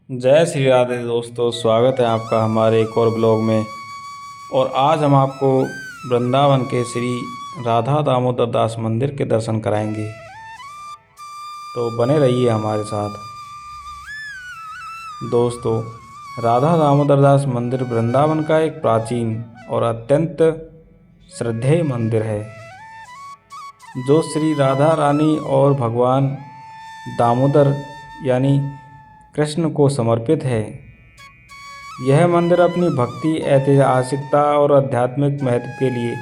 जय श्री राधे दोस्तों, स्वागत है आपका हमारे एक और ब्लॉग में। और आज हम आपको वृंदावन के श्री राधा दामोदर दास मंदिर के दर्शन कराएंगे, तो बने रहिए हमारे साथ। दोस्तों, राधा दामोदर दास मंदिर वृंदावन का एक प्राचीन और अत्यंत श्रद्धेय मंदिर है, जो श्री राधा रानी और भगवान दामोदर यानी कृष्ण को समर्पित है। यह मंदिर अपनी भक्ति, ऐतिहासिकता और आध्यात्मिक महत्व के लिए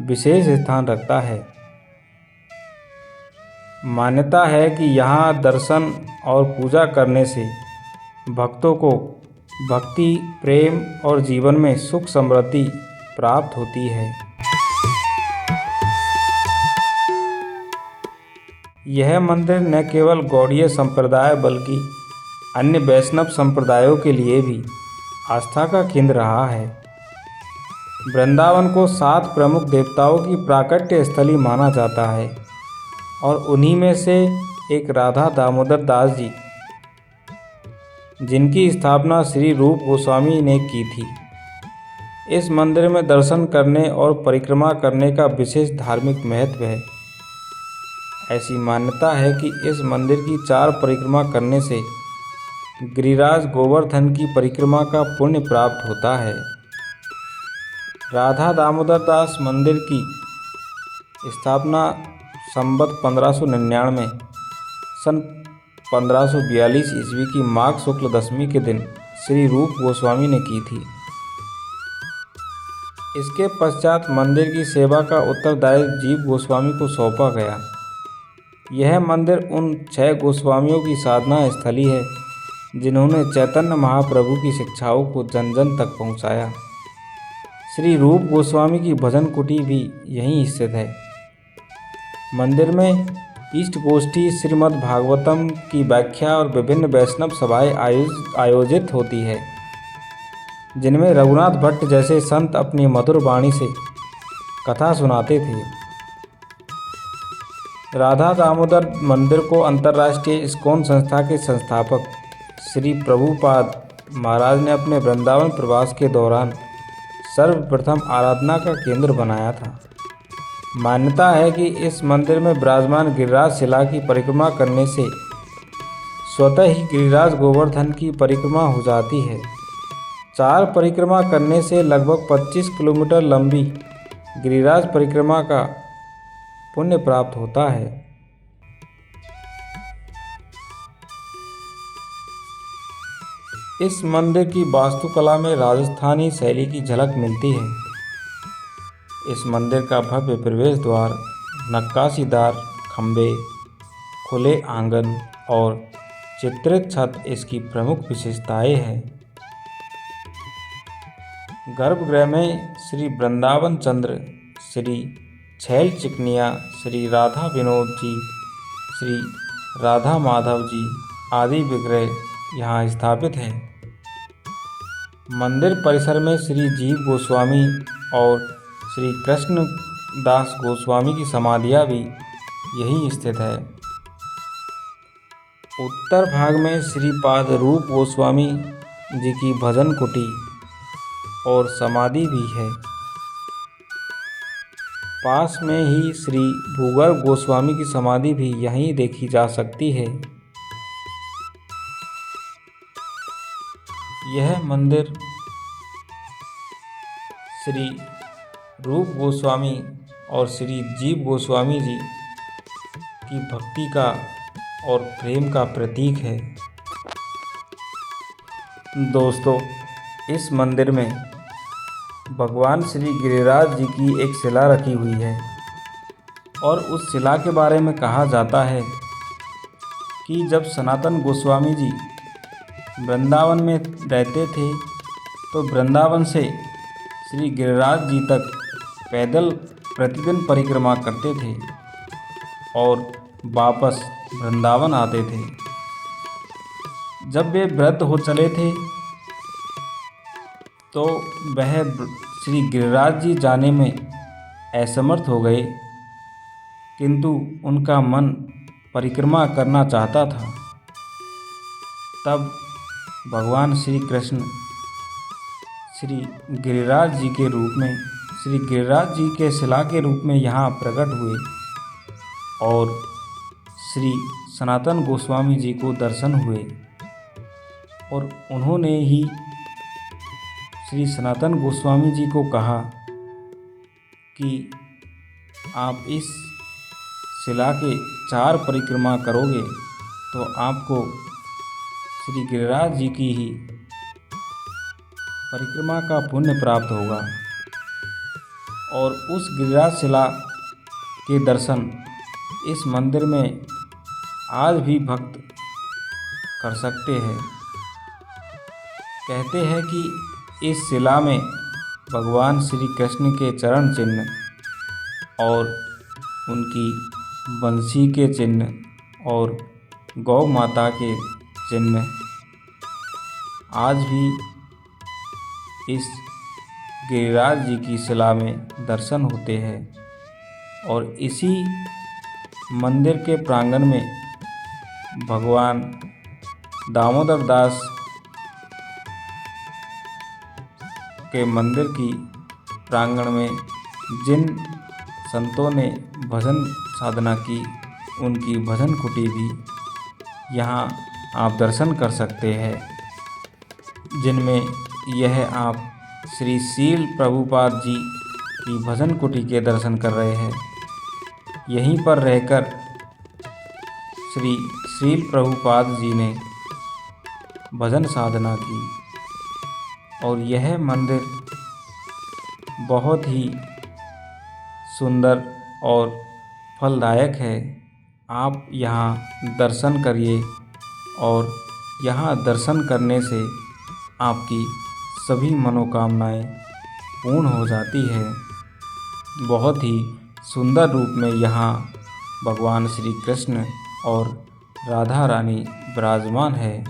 विशेष स्थान रखता है। मान्यता है कि यहाँ दर्शन और पूजा करने से भक्तों को भक्ति, प्रेम और जीवन में सुख समृद्धि प्राप्त होती है। यह मंदिर न केवल गौड़ीय संप्रदाय बल्कि अन्य वैष्णव संप्रदायों के लिए भी आस्था का केंद्र रहा है। वृंदावन को 7 प्रमुख देवताओं की प्राकट्य स्थली माना जाता है और उन्हीं में से एक राधा दामोदर दास जी, जिनकी स्थापना श्री रूप गोस्वामी ने की थी। इस मंदिर में दर्शन करने और परिक्रमा करने का विशेष धार्मिक महत्व है। ऐसी मान्यता है कि इस मंदिर की 4 परिक्रमा करने से गिरिराज गोवर्धन की परिक्रमा का पुण्य प्राप्त होता है। राधा दामोदर दास मंदिर की स्थापना संवत 1599 सन 1542 ईस्वी की माघ शुक्ल दशमी के दिन श्री रूप गोस्वामी ने की थी। इसके पश्चात मंदिर की सेवा का उत्तरदायित्व जीव गोस्वामी को सौंपा गया। यह मंदिर उन 6 गोस्वामियों की साधना स्थली है जिन्होंने चैतन्य महाप्रभु की शिक्षाओं को जन जन तक पहुंचाया। श्री रूप गोस्वामी की भजन कुटी भी यहीं स्थित है। मंदिर में इष्ट गोष्ठी, श्रीमद् भागवतम की व्याख्या और विभिन्न वैष्णव सभाएं आयोजित होती है, जिनमें रघुनाथ भट्ट जैसे संत अपनी मधुर वाणी से कथा सुनाते थे। राधा दामोदर मंदिर को अंतर्राष्ट्रीय इस्कॉन संस्था के संस्थापक श्री प्रभुपाद महाराज ने अपने वृंदावन प्रवास के दौरान सर्वप्रथम आराधना का केंद्र बनाया था। मान्यता है कि इस मंदिर में विराजमान गिरिराज शिला की परिक्रमा करने से स्वतः ही गिरिराज गोवर्धन की परिक्रमा हो जाती है। 4 परिक्रमा करने से लगभग 25 किलोमीटर लंबी गिरिराज परिक्रमा का पुण्य प्राप्त होता है। इस मंदिर की वास्तुकला में राजस्थानी शैली की झलक मिलती है। इस मंदिर का भव्य प्रवेश द्वार, नक्काशीदार खंभे, खुले आंगन और चित्रित छत इसकी प्रमुख विशेषताएं हैं। गर्भगृह में श्री वृंदावन चंद्र, श्री छैल चिकनिया, श्री राधा विनोद जी, श्री राधा माधव जी आदि विग्रह यहाँ स्थापित हैं। मंदिर परिसर में श्री जीव गोस्वामी और श्री कृष्ण दास गोस्वामी की समाधियाँ भी यहीं स्थित है। उत्तर भाग में श्री पाद रूप गोस्वामी जी की भजन कुटी और समाधि भी है। पास में ही श्री भूगर्भ गोस्वामी की समाधि भी यहीं देखी जा सकती है। यह मंदिर श्री रूप गोस्वामी और श्री जीव गोस्वामी जी की भक्ति का और प्रेम का प्रतीक है। दोस्तों, इस मंदिर में भगवान श्री गिरिराज जी की एक शिला रखी हुई है और उस शिला के बारे में कहा जाता है कि जब सनातन गोस्वामी जी वृंदावन में रहते थे तो वृंदावन से श्री गिरिराज जी तक पैदल प्रतिदिन परिक्रमा करते थे और वापस वृंदावन आते थे। जब वे वृद्ध हो चले थे तो वह श्री गिरिराज जी जाने में असमर्थ हो गए, किंतु उनका मन परिक्रमा करना चाहता था। तब भगवान श्री कृष्ण श्री गिरिराज जी के रूप में, श्री गिरिराज जी के शिला के रूप में यहाँ प्रकट हुए और श्री सनातन गोस्वामी जी को दर्शन हुए और उन्होंने ही श्री सनातन गोस्वामी जी को कहा कि आप इस शिला के 4 परिक्रमा करोगे तो आपको श्री गिरिराज जी की ही परिक्रमा का पुण्य प्राप्त होगा। और उस गिरिराज शिला के दर्शन इस मंदिर में आज भी भक्त कर सकते हैं। कहते हैं कि इस शिला में भगवान श्री कृष्ण के चरण चिन्ह और उनकी बंसी के चिन्ह और गौ माता के चिन्ह आज भी इस गिरिराज जी की शिला में दर्शन होते हैं। और इसी मंदिर के प्रांगण में भगवान दामोदर दास के मंदिर की प्रांगण में जिन संतों ने भजन साधना की, उनकी भजन कुटी भी यहाँ आप दर्शन कर सकते हैं, जिनमें यह आप श्री शील प्रभुपाद जी की भजन कुटी के दर्शन कर रहे हैं। यहीं पर रहकर श्री शील प्रभुपाद जी ने भजन साधना की और यह मंदिर बहुत ही सुंदर और फलदायक है। आप यहाँ दर्शन करिए और यहाँ दर्शन करने से आपकी सभी मनोकामनाएं पूर्ण हो जाती है। बहुत ही सुंदर रूप में यहाँ भगवान श्री कृष्ण और राधा रानी विराजमान है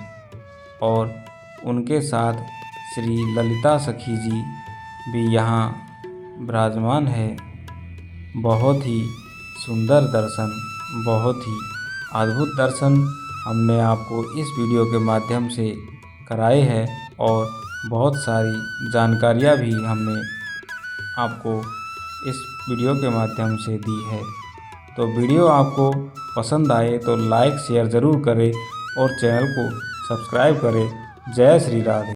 और उनके साथ श्री ललिता सखी जी भी यहाँ विराजमान है। बहुत ही सुंदर दर्शन, बहुत ही अद्भुत दर्शन हमने आपको इस वीडियो के माध्यम से कराए हैं और बहुत सारी जानकारियाँ भी हमने आपको इस वीडियो के माध्यम से दी है। तो वीडियो आपको पसंद आए तो लाइक शेयर ज़रूर करें और चैनल को सब्सक्राइब करें। जय श्री राधे।